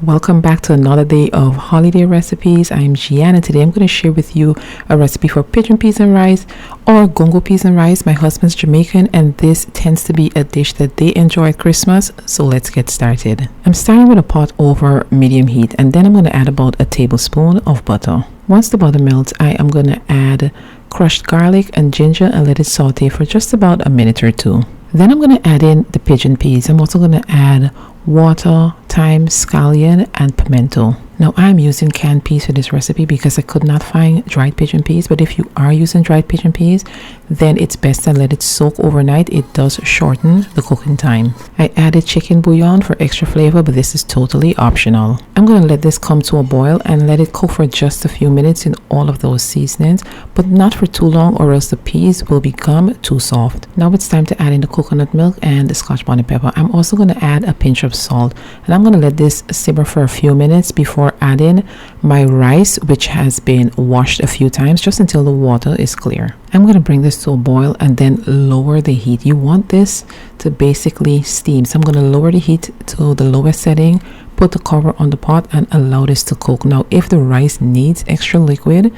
Welcome back to another day of holiday recipes. I'm Jehan, and today I'm going to share with you a recipe for pigeon peas and rice or gungo peas and rice. My husband's Jamaican and this tends to be a dish that they enjoy at Christmas, so let's get started. I'm starting with a pot over medium heat, and then I'm going to add about a tablespoon of butter. Once the butter melts, I am going to add crushed garlic and ginger and let it saute for just about a minute or two. Then I'm going to add in the pigeon peas. I'm also going to add water, thyme, scallion, and pimento. Now I'm using canned peas for this recipe because I could not find dried pigeon peas, but if you are using dried pigeon peas, then it's best to let it soak overnight. It does shorten the cooking time. I added chicken bouillon for extra flavor, but this is totally optional. I'm going to let this come to a boil and let it cook for just a few minutes in all of those seasonings, but not for too long or else the peas will become too soft. Now it's time to add in the coconut milk and the scotch bonnet pepper. I'm also going to add a pinch of salt, and I'm going to let this simmer for a few minutes before adding my rice, which has been washed a few times, just until the water is clear. I'm going to bring this to a boil and then lower the heat. You want this to basically steam, so I'm going to lower the heat to the lowest setting, put the cover on the pot, and allow this to cook. Now if the rice needs extra liquid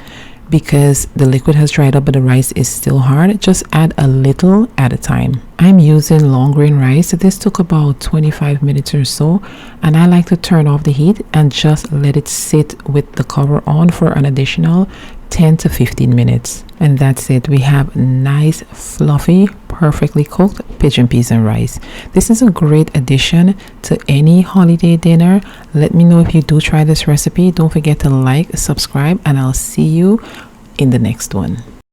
because the liquid has dried up but the rice is still hard, just add a little at a time. I'm using long grain rice. This took about 25 minutes or so, and I like to turn off the heat and just let it sit with the cover on for an additional 10 to 15 minutes. And that's it. We have nice, fluffy, perfectly cooked pigeon peas and rice. This is a great addition to any holiday dinner. Let me know if you do try this recipe. Don't forget to like, subscribe, and I'll see you in the next one.